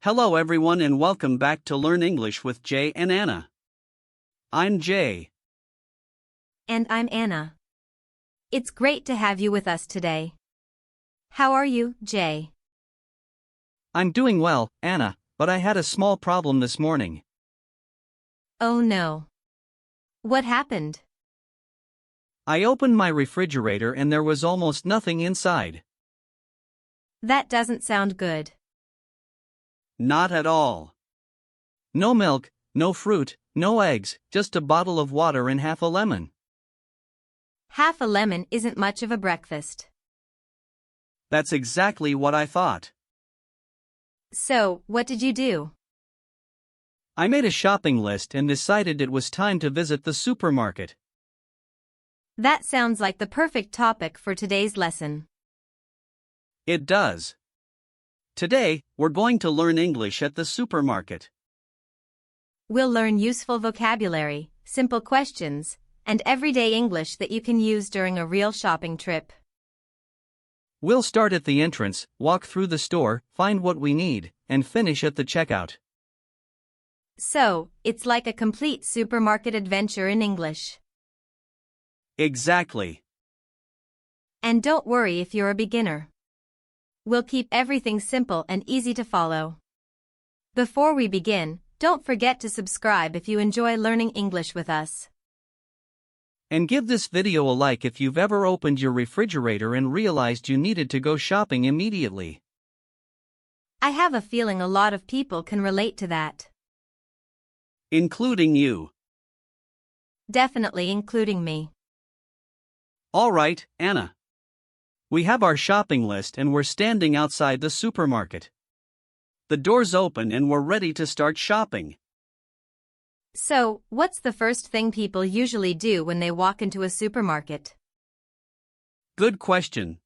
Hello everyone and welcome back to Learn English with Jay and Anna. I'm Jay. And I'm Anna. It's great to have you with us today. How are you, Jay? I'm doing well, Anna, but I had a small problem this morning. Oh no. What happened? I opened my refrigerator and there was almost nothing inside. That doesn't sound good. Not at all. No milk, no fruit, no eggs, just a bottle of water and half a lemon. Half a lemon isn't much of a breakfast. That's exactly what I thought. So, what did you do? I made a shopping list and decided it was time to visit the supermarket. That sounds like the perfect topic for today's lesson. It does. Today, we're going to learn English at the supermarket. We'll learn useful vocabulary, simple questions, and everyday English that you can use during a real shopping trip. We'll start at the entrance, walk through the store, find what we need, and finish at the checkout. So, it's like a complete supermarket adventure in English. Exactly. And don't worry if you're a beginner. We'll keep everything simple and easy to follow. Before we begin, don't forget to subscribe if you enjoy learning English with us. And give this video a like if you've ever opened your refrigerator and realized you needed to go shopping immediately. I have a feeling a lot of people can relate to that. Including you. Definitely including me. All right, Anna. We have our shopping list and we're standing outside the supermarket. The door's open and we're ready to start shopping. So, what's the first thing people usually do when they walk into a supermarket? Good question.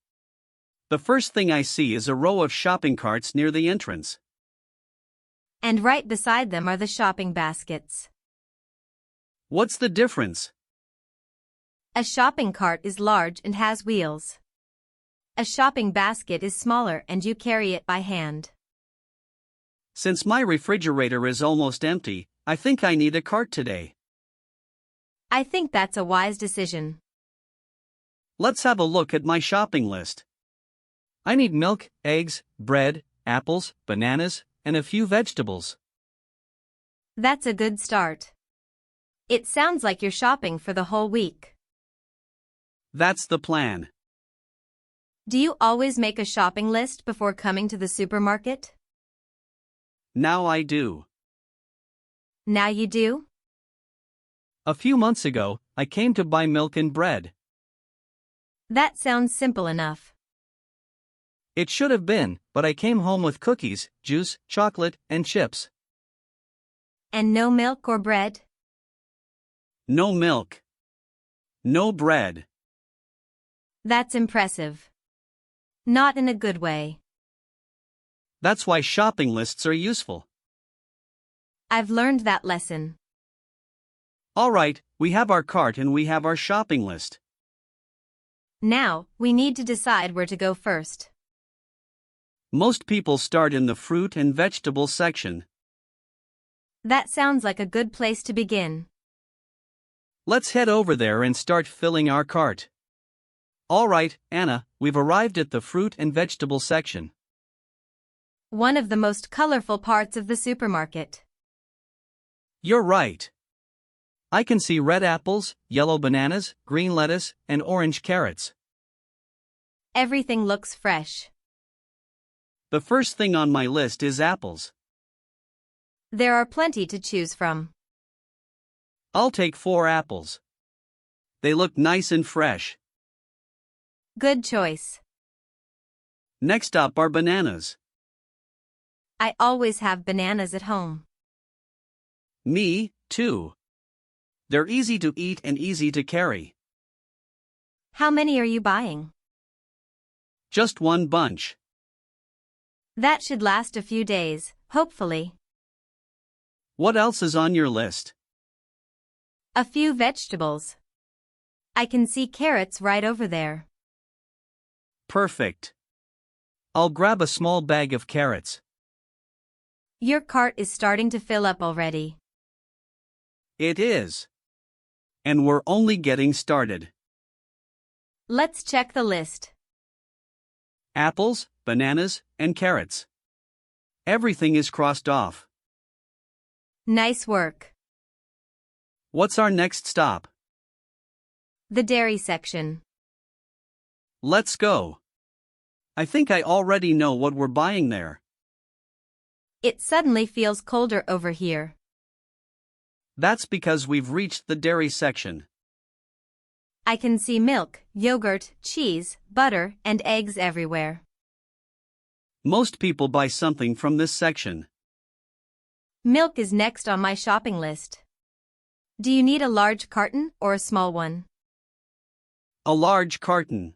The first thing I see is a row of shopping carts near the entrance. And right beside them are the shopping baskets. What's the difference? A shopping cart is large and has wheels. A shopping basket is smaller and you carry it by hand. Since my refrigerator is almost empty, I think I need a cart today. I think that's a wise decision. Let's have a look at my shopping list. I need milk, eggs, bread, apples, bananas, and a few vegetables. That's a good start. It sounds like you're shopping for the whole week. That's the plan. Do you always make a shopping list before coming to the supermarket? Now I do. Now you do? A few months ago, I came to buy milk and bread. That sounds simple enough. It should have been, but I came home with cookies, juice, chocolate, and chips. And no milk or bread? No milk. No bread. That's impressive. Not in a good way. That's why shopping lists are useful. I've learned that lesson. All right, we have our cart and we have our shopping list. Now, we need to decide where to go first. Most people start in the fruit and vegetable section. That sounds like a good place to begin. Let's head over there and start filling our cart. All right, Anna, we've arrived at the fruit and vegetable section. One of the most colorful parts of the supermarket. You're right. I can see red apples, yellow bananas, green lettuce, and orange carrots. Everything looks fresh. The first thing on my list is apples. There are plenty to choose from. I'll take 4 apples. They look nice and fresh. Good choice. Next up are bananas. I always have bananas at home. Me, too. They're easy to eat and easy to carry. How many are you buying? Just one bunch. That should last a few days, hopefully. What else is on your list? A few vegetables. I can see carrots right over there. Perfect. I'll grab a small bag of carrots. Your cart is starting to fill up already. It is. And we're only getting started. Let's check the list. Apples, bananas, and carrots. Everything is crossed off. Nice work. What's our next stop? The dairy section. Let's go. I think I already know what we're buying there. It suddenly feels colder over here. That's because we've reached the dairy section. I can see milk, yogurt, cheese, butter, and eggs everywhere. Most people buy something from this section. Milk is next on my shopping list. Do you need a large carton or a small one? A large carton.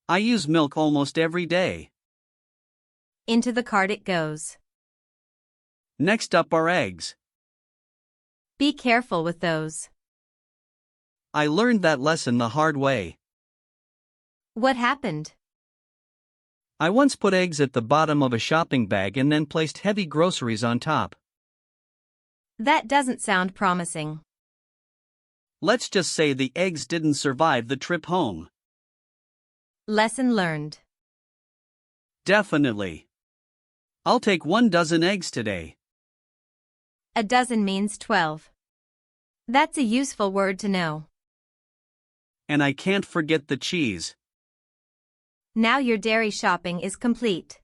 I use milk almost every day. Into the cart it goes. Next up are eggs. Be careful with those. I learned that lesson the hard way. What happened? I once put eggs at the bottom of a shopping bag and then placed heavy groceries on top. That doesn't sound promising. Let's just say the eggs didn't survive the trip home. Lesson learned. Definitely. I'll take 1 dozen eggs today. A dozen means 12. That's a useful word to know. And I can't forget the cheese. Now your dairy shopping is complete.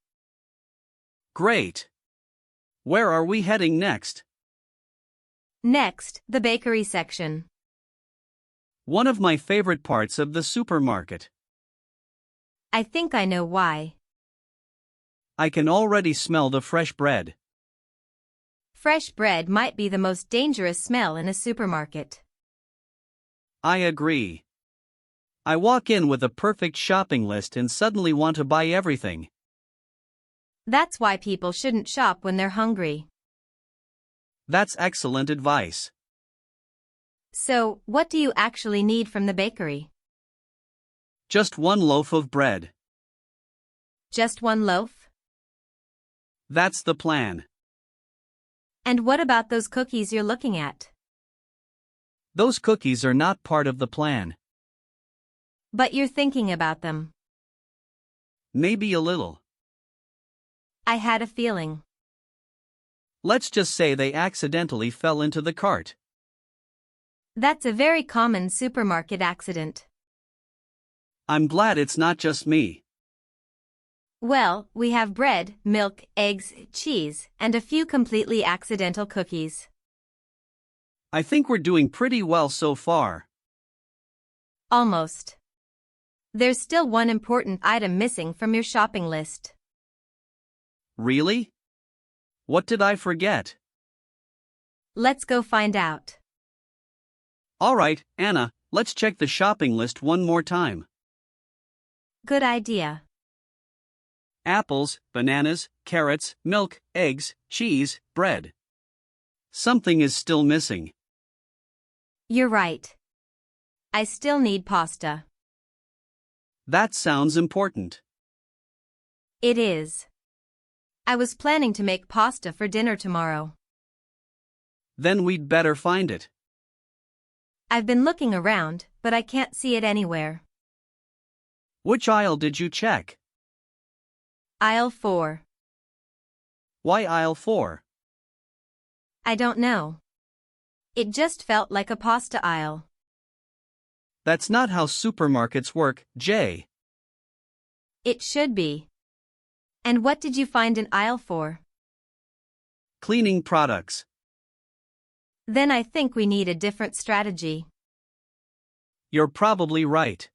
Great. Where are we heading next? Next, the bakery section. One of my favorite parts of the supermarket. I think I know why. I can already smell the fresh bread. Fresh bread might be the most dangerous smell in a supermarket. I agree. I walk in with a perfect shopping list and suddenly want to buy everything. That's why people shouldn't shop when they're hungry. That's excellent advice. So, what do you actually need from the bakery? Just 1 loaf of bread. Just 1 loaf? That's the plan. And what about those cookies you're looking at? Those cookies are not part of the plan. But you're thinking about them. Maybe a little. I had a feeling. Let's just say they accidentally fell into the cart. That's a very common supermarket accident. I'm glad it's not just me. Well, we have bread, milk, eggs, cheese, and a few completely accidental cookies. I think we're doing pretty well so far. Almost. There's still one important item missing from your shopping list. Really? What did I forget? Let's go find out. All right, Anna, let's check the shopping list one more time. Good idea. Apples, bananas, carrots, milk, eggs, cheese, bread. Something is still missing. You're right. I still need pasta. That sounds important. It is. I was planning to make pasta for dinner tomorrow. Then we'd better find it. I've been looking around, but I can't see it anywhere. Which aisle did you check? Aisle 4. Why aisle 4? I don't know. It just felt like a pasta aisle. That's not how supermarkets work, Jay. It should be. And what did you find in aisle 4? Cleaning products. Then I think we need a different strategy. You're probably right.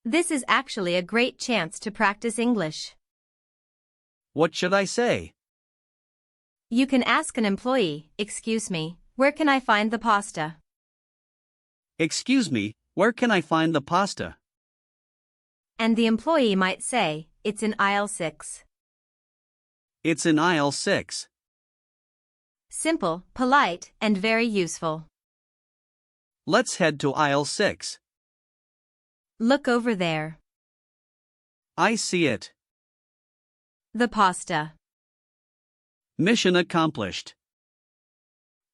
This is actually a great chance to practice English. What should I say? You can ask an employee, "Excuse me, where can I find the pasta?" Excuse me, where can I find the pasta? And the employee might say, "It's in aisle 6. It's in aisle 6. Simple, polite, and very useful. Let's head to aisle 6. Look over there. I see it. The pasta. Mission accomplished.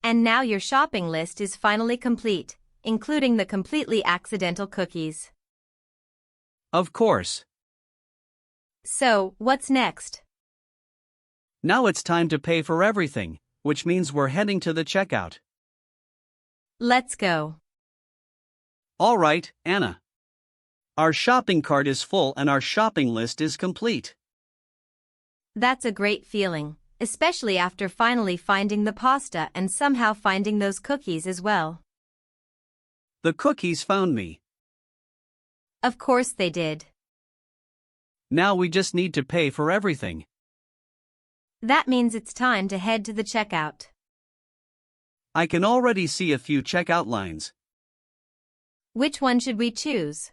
And now your shopping list is finally complete, including the completely accidental cookies. Of course. So, what's next? Now it's time to pay for everything, which means we're heading to the checkout. Let's go. All right, Anna. Our shopping cart is full and our shopping list is complete. That's a great feeling, especially after finally finding the pasta and somehow finding those cookies as well. The cookies found me. Of course they did. Now we just need to pay for everything. That means it's time to head to the checkout. I can already see a few checkout lines. Which one should we choose?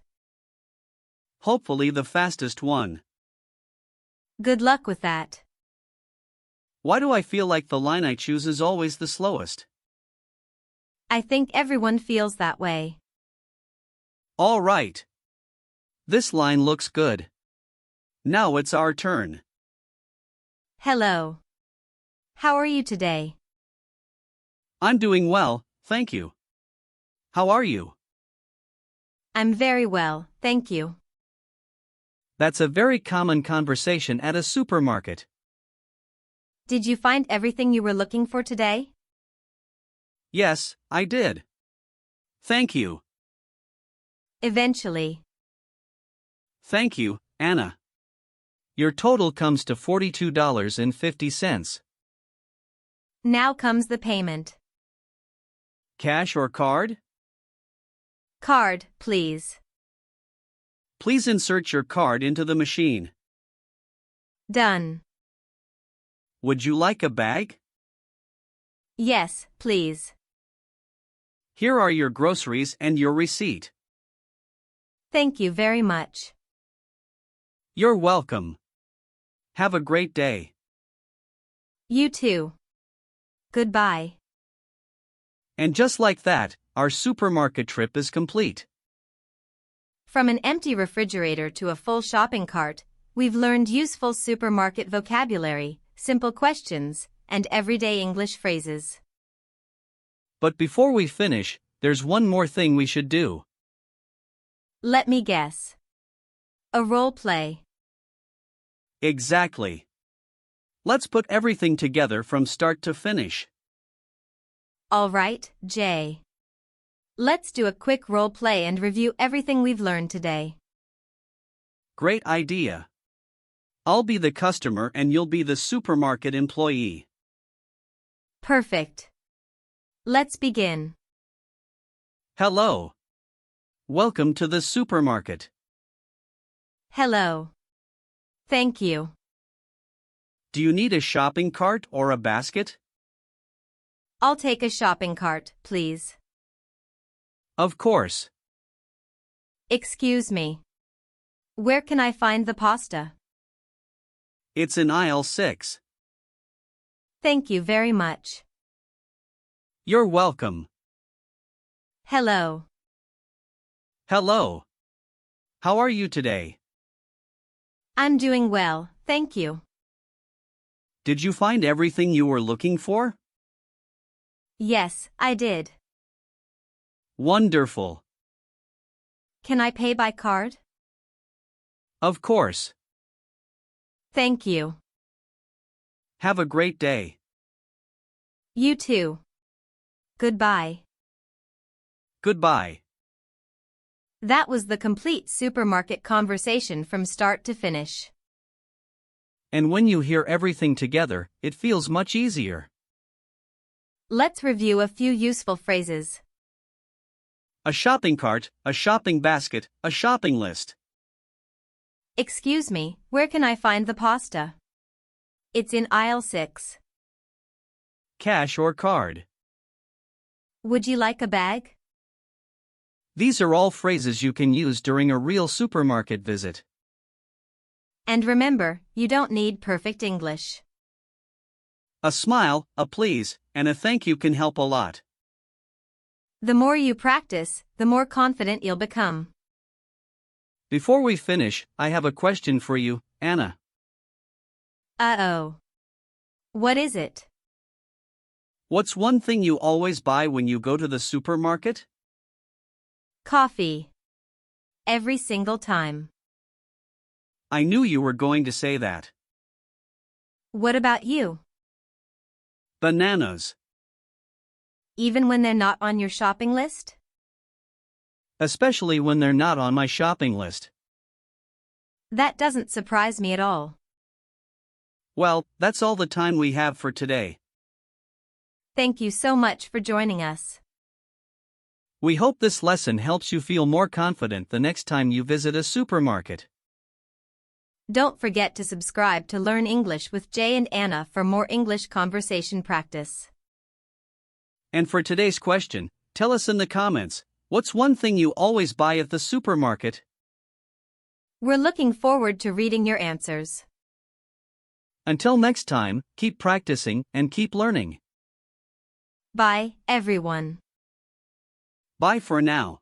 Hopefully the fastest one. Good luck with that. Why do I feel like the line I choose is always the slowest? I think everyone feels that way. All right. This line looks good. Now it's our turn. Hello. How are you today? I'm doing well, thank you. How are you? I'm very well, thank you. That's a very common conversation at a supermarket. Did you find everything you were looking for today? Yes, I did. Thank you. Eventually. Thank you, Anna. Your total comes to $42.50. Now comes the payment. Cash or card? Card, please. Please insert your card into the machine. Done. Would you like a bag? Yes, please. Here are your groceries and your receipt. Thank you very much. You're welcome. Have a great day. You too. Goodbye. And just like that, our supermarket trip is complete. From an empty refrigerator to a full shopping cart, we've learned useful supermarket vocabulary, simple questions, and everyday English phrases. But before we finish, there's one more thing we should do. Let me guess. A role play. Exactly. Let's put everything together from start to finish. All right, Jay. Let's do a quick role play and review everything we've learned today. Great idea. I'll be the customer and you'll be the supermarket employee. Perfect. Let's begin. Hello. Welcome to the supermarket. Hello. Thank you. Do you need a shopping cart or a basket? I'll take a shopping cart, please. Of course. Excuse me. Where can I find the pasta? It's in aisle 6. Thank you very much. You're welcome. Hello. Hello. How are you today? I'm doing well, thank you. Did you find everything you were looking for? Yes, I did. Wonderful. Can I pay by card? Of course. Thank you. Have a great day. You too. Goodbye. Goodbye. That was the complete supermarket conversation from start to finish. And when you hear everything together, it feels much easier. Let's review a few useful phrases. A shopping cart, a shopping basket, a shopping list. Excuse me, where can I find the pasta? It's in aisle 6. Cash or card. Would you like a bag? These are all phrases you can use during a real supermarket visit. And remember, you don't need perfect English. A smile, a please, and a thank you can help a lot. The more you practice, the more confident you'll become. Before we finish, I have a question for you, Anna. Uh-oh. What is it? What's one thing you always buy when you go to the supermarket? Coffee. Every single time. I knew you were going to say that. What about you? Bananas. Even when they're not on your shopping list? Especially when they're not on my shopping list. That doesn't surprise me at all. Well, that's all the time we have for today. Thank you so much for joining us. We hope this lesson helps you feel more confident the next time you visit a supermarket. Don't forget to subscribe to Learn English with Jay and Anna for more English conversation practice. And for today's question, tell us in the comments, what's one thing you always buy at the supermarket? We're looking forward to reading your answers. Until next time, keep practicing and keep learning. Bye, everyone. Bye for now.